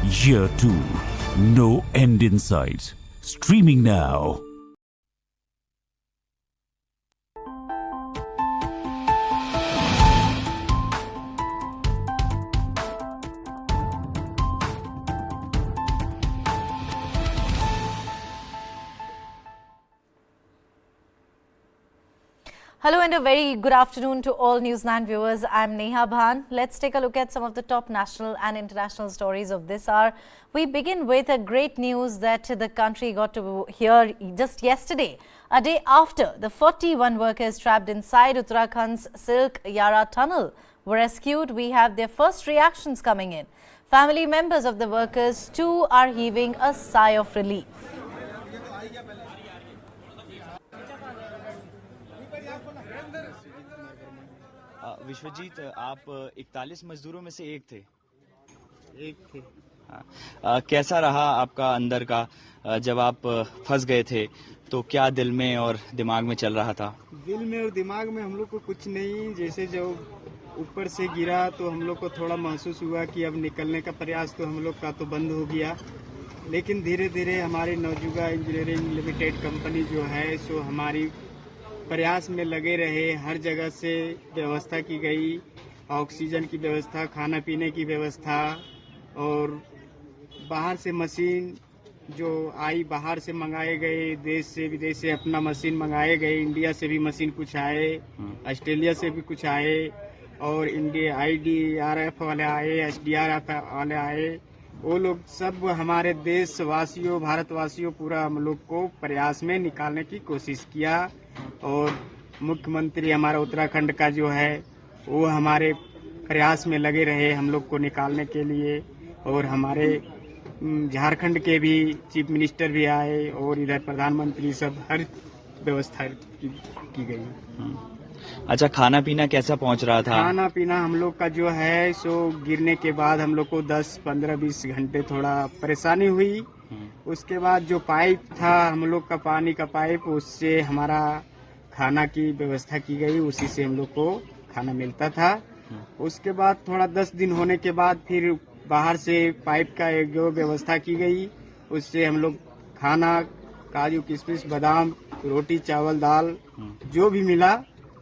Year 2. No end in sight. Streaming now. Hello and a very good afternoon to all News9 viewers. I'm Neha Bhan. Let's take a look at some of the top national and international stories of this hour. We begin with a great news that the country got to hear just yesterday, a day after the 41 workers trapped inside Uttarakhand's Silkyara tunnel were rescued. We have their first reactions coming in. Family members of the workers too are heaving a sigh of relief. Vishwajeet, आप 41 मजदूरों में से एक थे। कैसा रहा आपका अंदर का जब आप फंस गए थे, तो क्या दिल में और दिमाग में चल रहा था? दिल में और दिमाग में हम लोग को कुछ नहीं, जैसे जब ऊपर से गिरा तो हम लोग को थोड़ा महसूस हुआ कि अब निकलने का प्रयास तो हम लोग का तो बंद हो गया, लेकिन धीरे धीरे हमारी नवजुगा इंजीनियरिंग लिमिटेड कंपनी जो है सो हमारी प्रयास में लगे रहे। हर जगह से व्यवस्था की गई, ऑक्सीजन की व्यवस्था, खाना पीने की व्यवस्था, और बाहर से मशीन जो आई, बाहर से मंगाए गए, देश से विदेश से अपना मशीन मंगाए गए, इंडिया से भी मशीन कुछ आए, ऑस्ट्रेलिया से भी कुछ आए, और इंडिया IDRF वाले आए, SDRF वाले आए। वो लोग सब हमारे देशवासियों, भारतवासियों, पूरा हम लोग को प्रयास में निकालने की कोशिश किया। और मुख्यमंत्री हमारा उत्तराखंड का जो है वो हमारे प्रयास में लगे रहे हम लोग को निकालने के लिए, और हमारे झारखंड के भी चीफ मिनिस्टर भी आए, और इधर प्रधानमंत्री, सब हर व्यवस्था की गई। अच्छा, खाना पीना कैसा पहुंच रहा था? खाना पीना हम लोग का जो है सो गिरने के बाद हम लोग को 10, 15, 20 घंटे थोड़ा परेशानी हुई। उसके बाद जो पाइप था हम लोग का, पानी का पाइप, उससे हमारा खाना की व्यवस्था की गई, उसी से हम लोग को खाना मिलता था। उसके बाद थोड़ा 10 दिन होने के बाद फिर बाहर से पाइप का एक जो व्यवस्था की गई, उससे हम लोग खाना, काजू किशमिश, बादाम, रोटी, चावल, दाल, जो भी मिला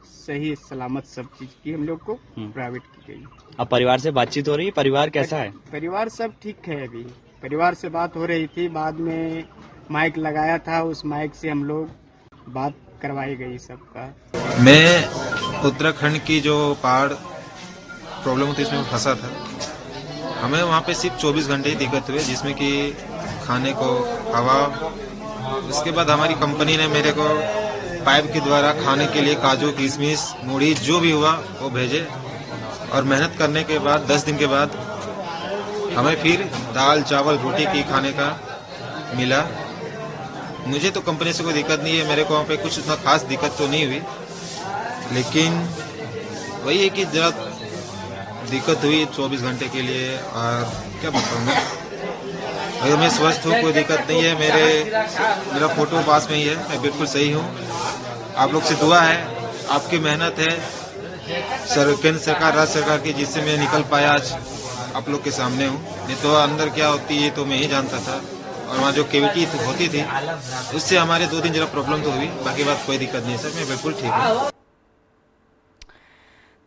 सही सलामत सब चीज की हम लोग को प्राइवेट की गई। अब परिवार से बातचीत हो रही है? परिवार कैसा है? परिवार सब ठीक है। अभी परिवार से बात हो रही थी, बाद में माइक लगाया था, उस माइक से हम लोग बात करवाई गई सबका। मैं उत्तराखंड की जो पहाड़ प्रॉब्लम होती है उसमें फंसा था। हमें वहाँ पे सिर्फ 24 घंटे ही दिक्कत हुई, जिसमें कि खाने को, हवा। उसके बाद हमारी कंपनी ने मेरे को पाइप के द्वारा खाने के लिए काजू, किशमिश, मूढ़ी, जो भी हुआ वो भेजे, और मेहनत करने के बाद 10 दिन के बाद हमें फिर दाल, चावल, रोटी की खाने का मिला। मुझे तो कंपनी से कोई दिक्कत नहीं है, मेरे को वहाँ पे कुछ उतना खास दिक्कत तो नहीं हुई, लेकिन वही है कि जरा दिक्कत हुई 24 घंटे के लिए। और क्या बताऊँ मैं, अगर मैं स्वस्थ हूँ, कोई दिक्कत नहीं है। मेरा फोटो पास में ही है, मैं बिल्कुल सही हूँ। आप लोग से दुआ है, आपकी मेहनत है, केंद्र सरकार, राज्य सरकार की, जिससे मैं निकल पाया, आज आप लोग के सामने हूँ। नहीं तो अंदर क्या होती है तो मैं ही जानता था, और वहाँ जो कैविटी होती थी उससे हमारे 2 दिन जरा प्रॉब्लम तो हुई, बाकी बात कोई दिक्कत नहीं है सर, मैं बिल्कुल ठीक हूँ।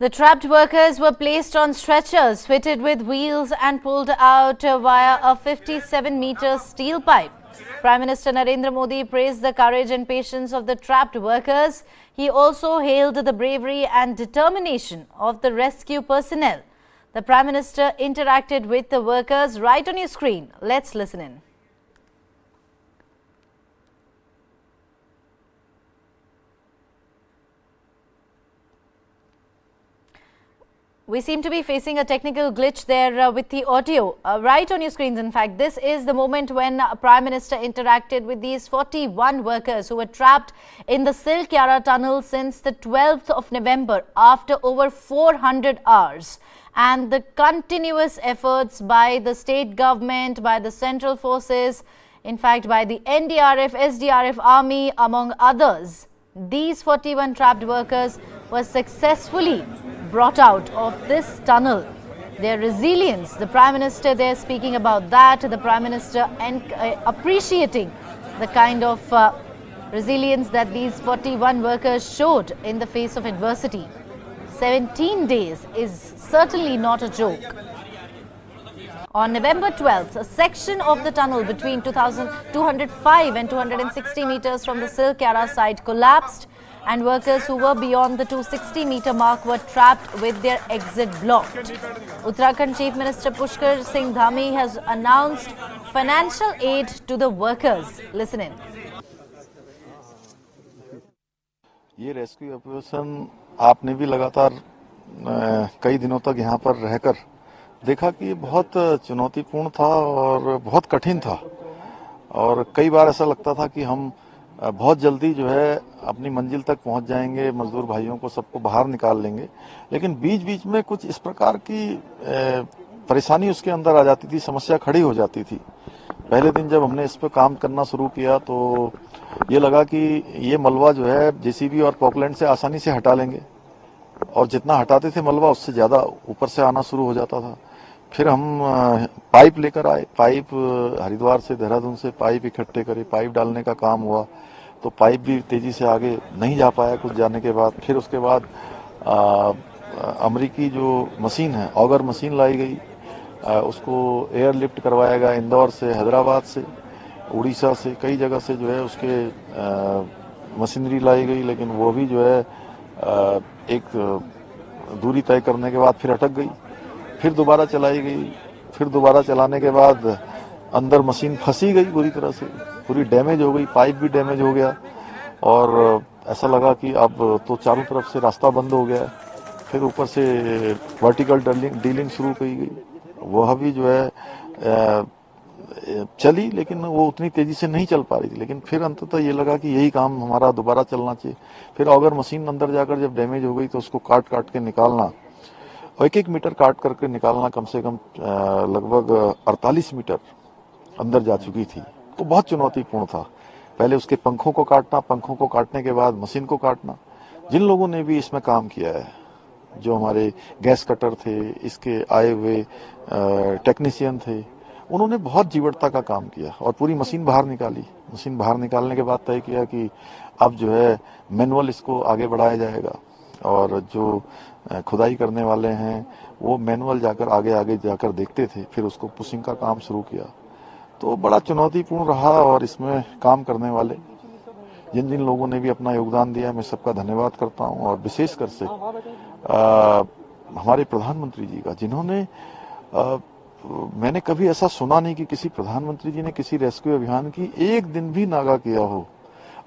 The trapped workers were placed on stretchers fitted with wheels and pulled out via a 57-meter steel pipe. Prime Minister Narendra Modi praised the courage and patience of the trapped workers. He also hailed the bravery and determination of the rescue personnel. The Prime Minister interacted with the workers right on your screen. Let's listen in. We seem to be facing a technical glitch there with the audio. Right on your screens, in fact, this is the moment when Prime Minister interacted with these 41 workers who were trapped in the Silkyara tunnel since the 12th of November after over 400 hours. And the continuous efforts by the state government, by the central forces, in fact, by the NDRF, SDRF army, among others, these 41 trapped workers were successfully brought out of this tunnel their resilience. The Prime Minister there speaking about that. The Prime Minister appreciating the kind of resilience that these 41 workers showed in the face of adversity. 17 days is certainly not a joke. On November 12th, a section of the tunnel between 205 and 260 meters from the Silkyara site collapsed, and workers who were beyond the 260-meter mark were trapped with their exit blocked. Uttarakhand Chief Minister Pushkar Singh Dhami has announced financial aid to the workers. Listen in. ये rescue operation आपने भी लगातार कई दिनों तक यहाँ पर रहकर देखा कि ये बहुत चुनौतीपूर्ण था और बहुत कठिन था, और कई बार ऐसा लगता था कि हम बहुत जल्दी जो है अपनी मंजिल तक पहुंच जाएंगे, मजदूर भाइयों को सबको बाहर निकाल लेंगे, लेकिन बीच बीच में कुछ इस प्रकार की परेशानी उसके अंदर आ जाती थी, समस्या खड़ी हो जाती थी। पहले दिन जब हमने इस पर काम करना शुरू किया तो ये लगा कि ये मलबा जो है जेसीबी और पॉकलैंड से आसानी से हटा लेंगे, और जितना हटाते थे मलबा उससे ज्यादा ऊपर से आना शुरू हो जाता था। फिर हम पाइप लेकर आए, पाइप हरिद्वार से देहरादून से पाइप इकट्ठे करे, पाइप डालने का काम हुआ, तो पाइप भी तेजी से आगे नहीं जा पाया कुछ जाने के बाद। फिर उसके बाद अमेरिकी जो मशीन है, ऑगर मशीन लाई गई, उसको एयर लिफ्ट करवाया गया इंदौर से, हैदराबाद से, उड़ीसा से, कई जगह से जो है उसके मशीनरी लाई गई, लेकिन वो भी जो है एक दूरी तय करने के बाद फिर अटक गई, फिर दोबारा चलाई गई, फिर दोबारा चलाने के बाद अंदर मशीन फंसी गई पूरी तरह से, पूरी डैमेज हो गई, पाइप भी डैमेज हो गया, और ऐसा लगा कि अब तो चारों तरफ से रास्ता बंद हो गया। फिर ऊपर से वर्टिकल डीलिंग शुरू की गई, वह भी जो है चली, लेकिन वो उतनी तेजी से नहीं चल पा रही थी। लेकिन फिर अंततः ये लगा कि यही काम हमारा दोबारा चलना चाहिए। फिर ऑगर मशीन अंदर जाकर जब डैमेज हो गई तो उसको काट काट के निकालना, और एक एक मीटर काट करके निकालना, कम से कम लगभग 48 मीटर अंदर जा चुकी थी, तो बहुत चुनौतीपूर्ण था। पहले उसके पंखों को काटना, पंखों को काटने के बाद मशीन को काटना। जिन लोगों ने भी इसमें काम किया है, जो हमारे गैस कटर थे, इसके आए हुए टेक्नीशियन थे, उन्होंने बहुत जीवटता का काम किया और पूरी मशीन बाहर निकाली। मशीन बाहर निकालने के बाद तय किया कि अब जो है मैनुअल इसको आगे बढ़ाया जाएगा, और जो खुदाई करने वाले हैं वो मैनुअल जाकर आगे आगे जाकर देखते थे, फिर उसको पुशिंग का काम शुरू किया। तो बड़ा चुनौतीपूर्ण रहा, और इसमें काम करने वाले जिन जिन लोगों ने भी अपना योगदान दिया, मैं सबका धन्यवाद करता हूं, और विशेषकर से हमारे प्रधानमंत्री जी का, जिन्होंने मैंने कभी ऐसा सुना नहीं कि किसी प्रधानमंत्री जी ने किसी रेस्क्यू अभियान की एक दिन भी नागा किया हो,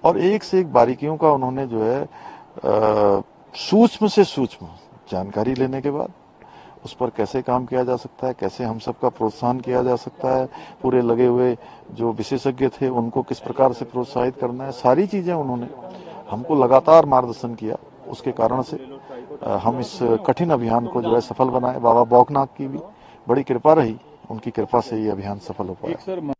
और एक से एक बारीकियों का उन्होंने जो है सूक्ष्म से सूक्ष्म जानकारी लेने के बाद उस पर कैसे काम किया जा सकता है, कैसे हम सबका प्रोत्साहन किया जा सकता है, पूरे लगे हुए जो विशेषज्ञ थे उनको किस प्रकार से प्रोत्साहित करना है, सारी चीजें उन्होंने हमको लगातार मार्गदर्शन किया। उसके कारण से हम इस कठिन अभियान को जो है सफल बनाए। बाबा बौखनाथ की भी बड़ी कृपा रही, उनकी कृपा से ये अभियान सफल हो पाया।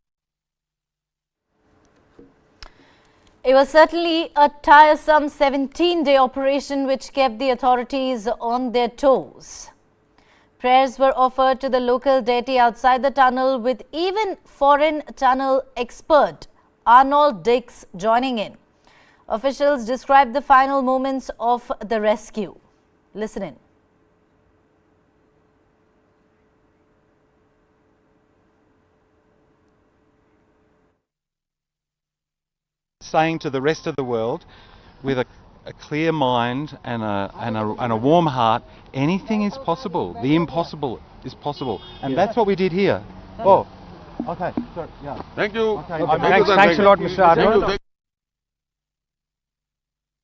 It was certainly a tiresome 17-day operation which kept the authorities on their toes. Prayers were offered to the local deity outside the tunnel, with even foreign tunnel expert Arnold Dix joining in. Officials described the final moments of the rescue. Listen in. Saying to the rest of the world, with a clear mind and a warm heart, anything is possible. The impossible is possible, and that's what we did here. Oh, okay. Sorry, yeah. Thank you. Okay. Thanks a lot, Mr. Arnold.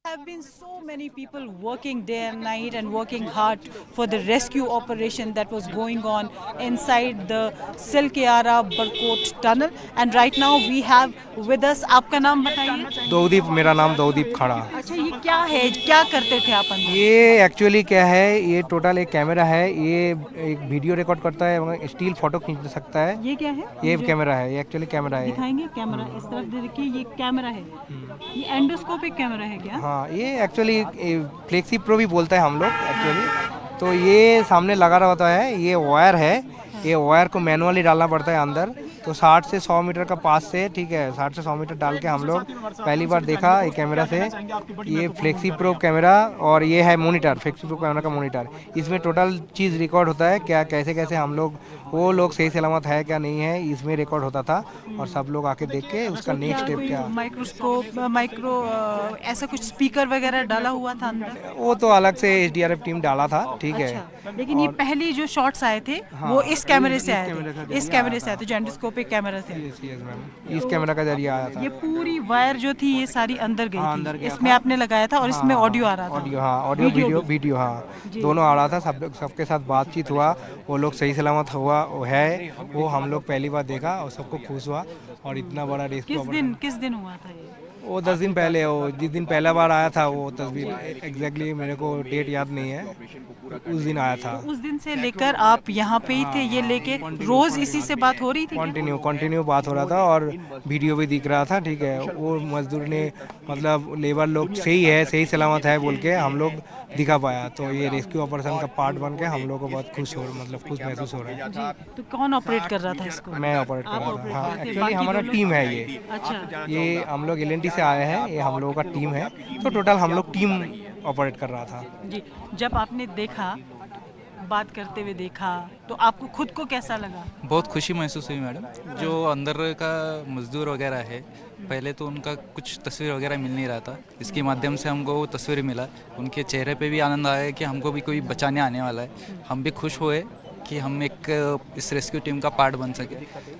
There have been so many people working day and night and working hard for the rescue operation that was going on inside the Silkyara Barkot tunnel, and right now we have with us, आपका नाम बताइए? दौदीप, मेरा नाम दौदीप खाड़ा। अच्छा, ये क्या है, क्या करते थे आप अंदर? ये एक्चुअली क्या है, ये टोटल एक कैमरा है, ये एक वीडियो रिकॉर्ड करता है, स्टिल फोटो खींच सकता है। ये क्या है? ये कैमरा है, ये एक्चुअली कैमरा है। दिखाएंगे कैमरा, इस तरफ देखिए, ये कैमरा है, ये एंडोस्कोपिक कैमरा है क्या? हाँ, ये एक्चुअली फ्लेक्सी प्रो भी बोलता है हम लोग एक्चुअली। तो ये सामने लगा रहता है, ये वायर है, ये वायर को मैनुअली डालना पड़ता है अंदर। तो 60 से 100 मीटर का पास से, ठीक है, 60 से 100 मीटर डाल के हम लोग पहली बार देखा ये कैमरा से। ये फ्लेक्सी प्रो कैमरा और ये है मॉनिटर, फ्लेक्सी प्रो कैमरा का मॉनिटर। इसमें टोटल चीज़ रिकॉर्ड होता है, क्या कैसे कैसे हम लोग, वो लोग सही सलामत है क्या नहीं है, इसमें रिकॉर्ड होता था। और सब लोग आके देख के उसका नेक्स्ट स्टेप क्या। माइक्रोस्कोप, ऐसा कुछ स्पीकर वगैरह डाला हुआ था अंदर? वो तो अलग से SDRF टीम डाला था, ठीक है। लेकिन ये पहली जो शॉट्स आए थे वो इस कैमरे से आए थे, इस कैमरे से आए थे, जो एंडोस्कोपिक कैमरा थे। इस कैमरा का जरिए आया था। ये पूरी वायर जो थी ये सारी अंदर गई थी, इसमें आपने लगाया था और इसमें ऑडियो आ रहा था। ऑडियो, हाँ, ऑडियो वीडियो, हाँ, दोनों आ रहा था। सबके साथ बातचीत हुआ, वो लोग सही सलामत हुआ है, वो हम लोग पहली बार देखा और सबको खुश हुआ। और इतना बड़ा रेस्क्यू किस दिन हुआ था ये? वो 10 दिन पहले, वो जिस दिन पहला बार आया था, वो तस्वीर एग्जैक्टली मेरे को डेट याद नहीं है, उस दिन आया था। उस दिन से लेकर आप यहाँ पे ही थे, ये लेके रोज इसी से बात हो रही थी? कंटिन्यू बात हो रहा था और वीडियो भी दिख रहा था, ठीक है। वो मजदूर ने, मतलब लेबर लोग सही है, सही सलामत है बोल के हम लोग दिखा पाया। तो ये रेस्क्यू ऑपरेशन का पार्ट बन के हम लोग को बहुत खुश महसूस हो रहा है। तो कौन ऑपरेट कर रहा था इसको? मैं ऑपरेट कर रहा था, हाँ। एक्चुअली हमारा टीम है ये। अच्छा, ये हम लोग LNT से आए हैं, ये हम लोगों का टीम है। तो टोटल हम लोग टीम ऑपरेट कर रहा था जी। जब आपने देखा, बात करते हुए देखा, तो आपको खुद को कैसा लगा? बहुत खुशी महसूस हुई मैडम। जो अंदर का मजदूर वगैरह है, पहले तो उनका कुछ तस्वीर वगैरह मिल नहीं रहा था, इसके माध्यम से हमको वो तस्वीर मिला। उनके चेहरे पे भी आनंद आया कि हमको भी कोई बचाने आने वाला है। हम भी खुश हुए कि हम एक इस रेस्क्यू टीम का पार्ट बन सके,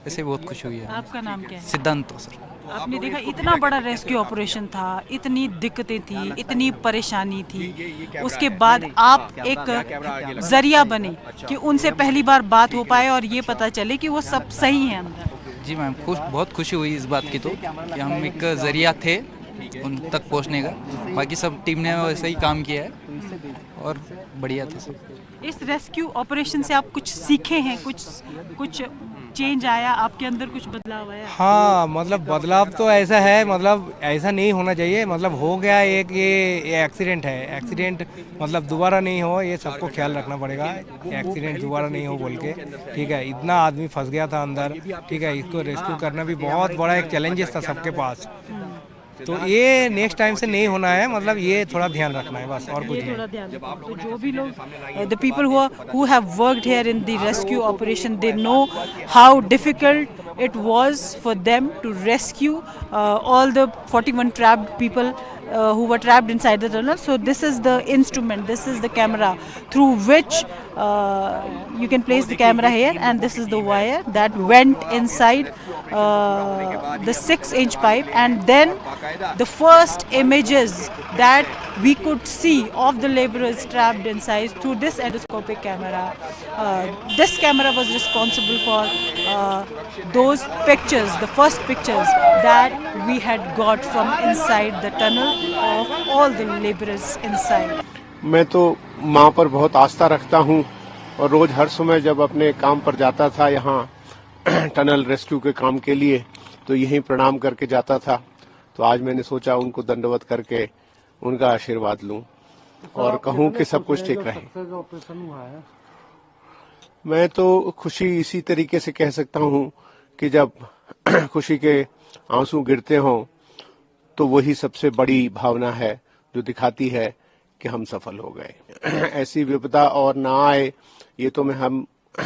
ऐसे बहुत खुशी हुई है। आपका नाम क्या है? सिद्धांत सर। आपने देखा इतना बड़ा रेस्क्यू ऑपरेशन था, इतनी दिक्कतें थी, इतनी परेशानी थी, उसके बाद आप एक जरिया बने कि उनसे पहली बार बात हो पाए और ये पता चले कि वो सब सही है अंदर। जी मैम, बहुत खुशी हुई इस बात की, तो कि हम एक जरिया थे उन तक पहुंचने का। बाकी सब टीम ने वैसे ही काम किया है और बढ़िया था सब। इस रेस्क्यू ऑपरेशन से आप कुछ सीखे हैं, कुछ चेंज आया आपके अंदर, कुछ बदलाव आया? हाँ, मतलब बदलाव तो ऐसा है, मतलब ऐसा नहीं होना चाहिए। मतलब हो गया एक, ये एक्सीडेंट है, एक्सीडेंट मतलब दोबारा नहीं हो, ये सबको ख्याल रखना पड़ेगा। एक्सीडेंट दोबारा नहीं हो बोल के, ठीक है। इतना आदमी फंस गया था अंदर, ठीक है। इसको रेस्क्यू करना भी बहुत बड़ा एक चैलेंजेस था सबके पास। तो ये नेक्स्ट टाइम से नहीं होना है, मतलब ये थोड़ा ध्यान रखना है बस, और कुछ नहीं। तो जो भी लोग, the people who have worked here in the rescue operation, they know how difficult it was for them to rescue all the 41 trapped people who were trapped inside the tunnel. So this is the instrument, this is the camera through which you can place the camera here, and this is the wire that went inside the 6-inch pipe, and then the first images that we could see of the laborers trapped inside through this endoscopic camera. This camera was responsible for those pictures, the first pictures that we had got from inside the tunnel of all the laborers inside. मैं तो माँ पर बहुत आस्था रखता हूँ और रोज हर समय जब अपने काम पर जाता था यहाँ टनल रेस्क्यू के काम के लिए, तो यहीं प्रणाम करके जाता था। तो आज मैंने सोचा उनको दंडवत करके उनका आशीर्वाद लूं और कहूं कि सब कुछ ठीक रहे। मैं तो खुशी इसी तरीके से कह सकता हूं कि जब खुशी के आंसू गिरते हों तो वही सबसे बड़ी भावना है जो दिखाती है कि हम सफल हो गए। ऐसी विपदा और ना आए, ये तो मैं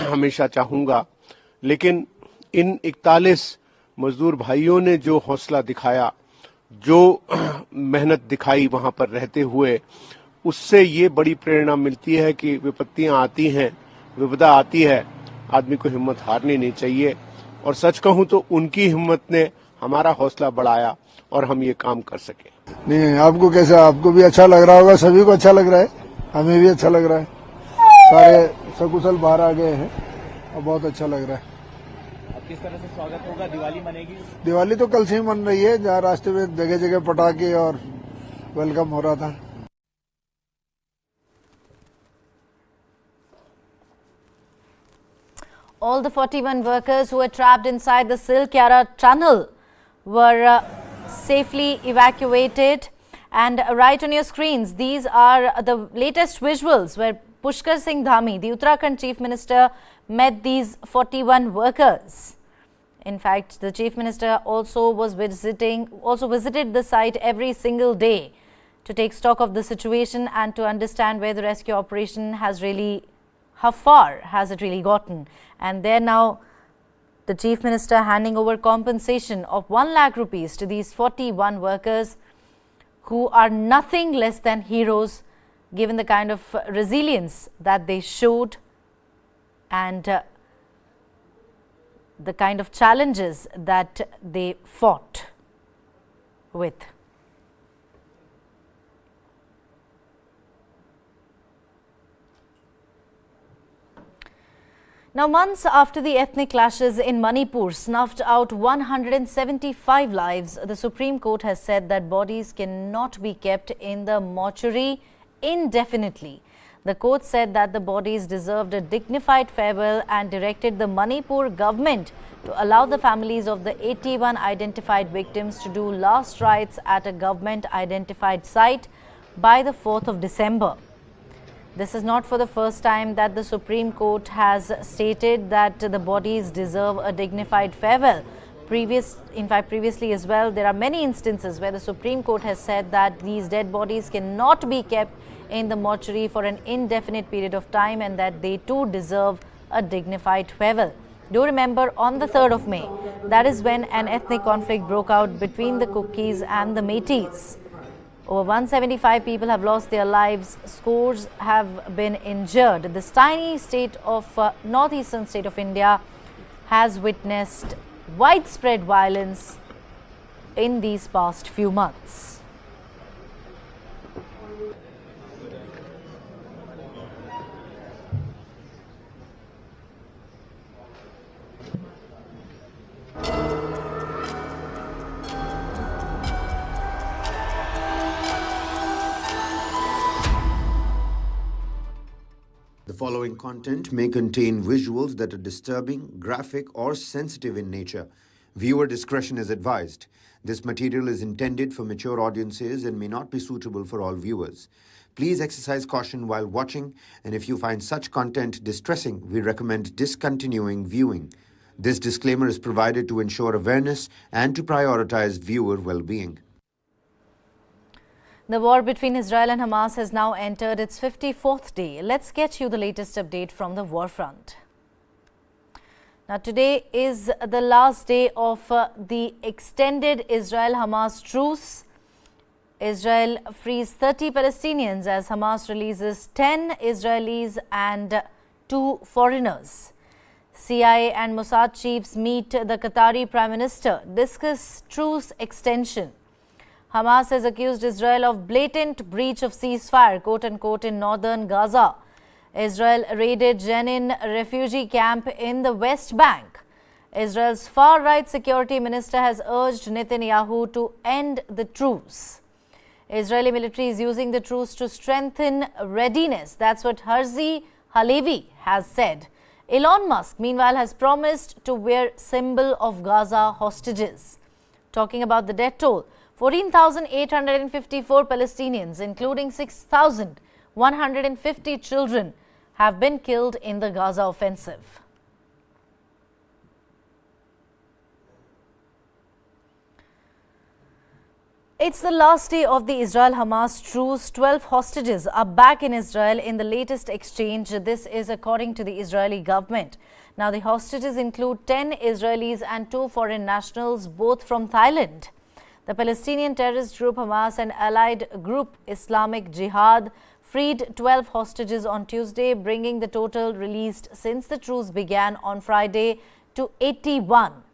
हमेशा चाहूंगा। लेकिन इन 41 मजदूर भाइयों ने जो हौसला दिखाया, जो मेहनत दिखाई वहां पर रहते हुए, उससे ये बड़ी प्रेरणा मिलती है कि विपत्तियां आती हैं, विपदा आती है, आदमी को हिम्मत हारनी नहीं चाहिए। और सच कहूं तो उनकी हिम्मत ने हमारा हौसला बढ़ाया और हम ये काम कर सके। नहीं, आपको कैसा, आपको भी अच्छा लग रहा होगा, सभी को अच्छा लग रहा है, हमें भी अच्छा लग रहा है। सारे सकुशल बाहर आ गए हैं और बहुत अच्छा लग रहा है। किस तरह से स्वागत होगा? दिवाली मनेगी? दिवाली तो कल से ही मन रही है, जहाँ रास्ते में जगह जगह पटाखे और वेलकम हो रहा था। All the 41 workers who were trapped inside the Silkyara tunnel were safely evacuated. And right on your screens, these are the latest visuals where Pushkar Singh Dhami, the Uttarakhand Chief Minister, met these 41 workers. In fact, the Chief Minister also visited the site every single day to take stock of the situation and to understand where the rescue operation has really, how far has it really gotten. And there now, the Chief Minister handing over compensation of 1 lakh rupees to these 41 workers who are nothing less than heroes, given the kind of resilience that they showed and the kind of challenges that they fought with. Now, months after the ethnic clashes in Manipur snuffed out 175 lives, the Supreme Court has said that bodies cannot be kept in the mortuary indefinitely. The court said that the bodies deserved a dignified farewell and directed the Manipur government to allow the families of the 81 identified victims to do last rites at a government-identified site by the 4th of December. This is not for the first time that the Supreme Court has stated that the bodies deserve a dignified farewell. Previously as well, there are many instances where the Supreme Court has said that these dead bodies cannot be kept in the mortuary for an indefinite period of time and that they too deserve a dignified farewell. Do remember, on the 3rd of May, that is when an ethnic conflict broke out between the Kukis and the Meiteis. Over 175 people have lost their lives, scores have been injured. This tiny state of northeastern state of India has witnessed widespread violence in these past few months. The following content may contain visuals that are disturbing, graphic, or sensitive in nature. Viewer discretion is advised. This material is intended for mature audiences and may not be suitable for all viewers. Please exercise caution while watching, and if you find such content distressing, we recommend discontinuing viewing. This disclaimer is provided to ensure awareness and to prioritize viewer well-being. The war between Israel and Hamas has now entered its 54th day. Let's get you the latest update from the war front. Now, today is the last day of the extended Israel-Hamas truce. Israel frees 30 Palestinians as Hamas releases 10 Israelis and 2 foreigners. CIA and Mossad chiefs meet the Qatari Prime Minister, discuss truce extension. Hamas has accused Israel of blatant breach of ceasefire, quote-unquote, in northern Gaza. Israel raided Jenin refugee camp in the West Bank. Israel's far-right security minister has urged Netanyahu to end the truce. Israeli military is using the truce to strengthen readiness. That's what Herzi Halevi has said. Elon Musk, meanwhile, has promised to wear symbol of Gaza hostages. Talking about the death toll, 14,854 Palestinians, including 6,150 children, have been killed in the Gaza offensive. It's the last day of the Israel-Hamas truce. 12 hostages are back in Israel in the latest exchange. This is according to the Israeli government. Now, the hostages include 10 Israelis and 2 foreign nationals, both from Thailand. The Palestinian terrorist group Hamas and allied group Islamic Jihad freed 12 hostages on Tuesday, bringing the total released since the truce began on Friday to 81.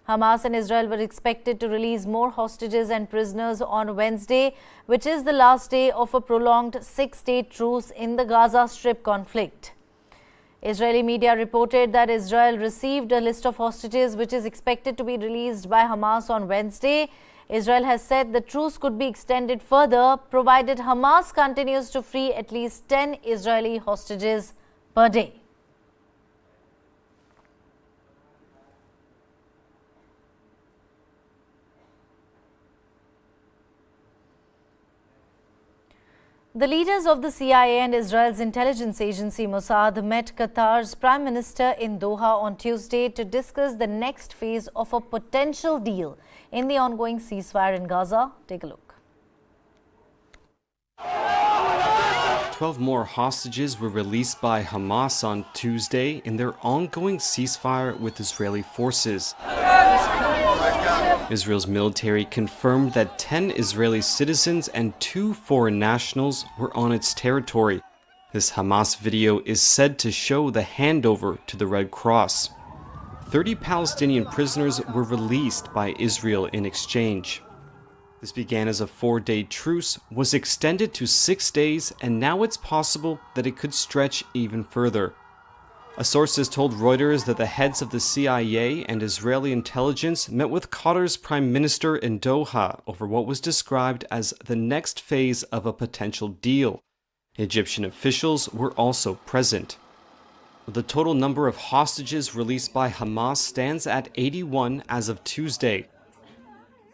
Hamas and Israel were expected to release more hostages and prisoners on Wednesday, which is the last day of a prolonged 6-day truce in the Gaza Strip conflict. Israeli media reported that Israel received a list of hostages which is expected to be released by Hamas on Wednesday. Israel has said the truce could be extended further, provided Hamas continues to free at least 10 Israeli hostages per day. The leaders of the CIA and Israel's intelligence agency Mossad met Qatar's Prime Minister in Doha on Tuesday to discuss the next phase of a potential deal in the ongoing ceasefire in Gaza. Take a look. 12 more hostages were released by Hamas on Tuesday in their ongoing ceasefire with Israeli forces. Israel's military confirmed that 10 Israeli citizens and 2 foreign nationals were on its territory. This Hamas video is said to show the handover to the Red Cross. 30 Palestinian prisoners were released by Israel in exchange. This began as a 4-day truce, was extended to 6 days, and now it's possible that it could stretch even further. A source has told Reuters that the heads of the CIA and Israeli intelligence met with Qatar's Prime Minister in Doha over what was described as the next phase of a potential deal. Egyptian officials were also present. The total number of hostages released by Hamas stands at 81 as of Tuesday.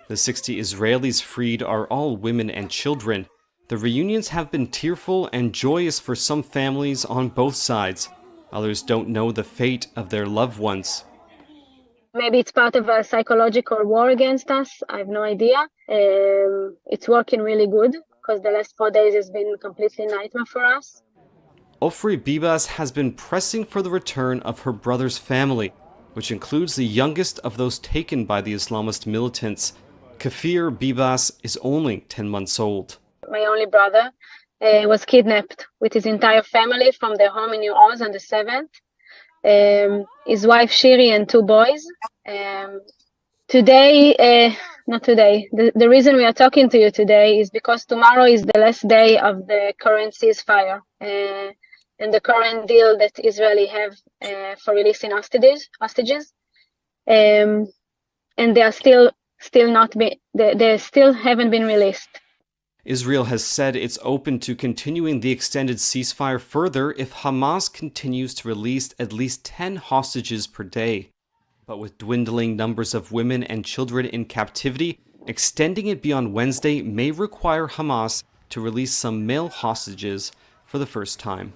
The 60 Israelis freed are all women and children. The reunions have been tearful and joyous for some families on both sides. Others don't know the fate of their loved ones. Maybe it's part of a psychological war against us. I have no idea. It's working really good because the last 4 days has been completely nightmare for us. Ofri Bibas has been pressing for the return of her brother's family, which includes the youngest of those taken by the Islamist militants. Kafir Bibas is only 10 months old. My only brother was kidnapped with his entire family from their home in New Oz on the 7th. His wife Shiri and 2 boys. Not today. The reason we are talking to you today is because tomorrow is the last day of the current ceasefire and the current deal that Israeli have for releasing hostages. And they are still haven't been released. Israel has said it's open to continuing the extended ceasefire further if Hamas continues to release at least 10 hostages per day. But with dwindling numbers of women and children in captivity, extending it beyond Wednesday may require Hamas to release some male hostages for the first time.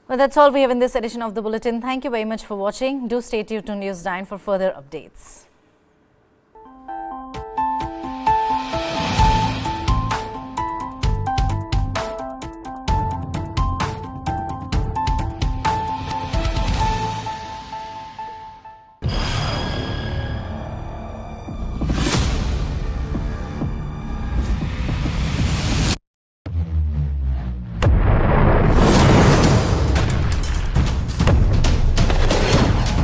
Well, that's all we have in this edition of the Bulletin. Thank you very much for watching. Do stay tuned to News 9 for further updates.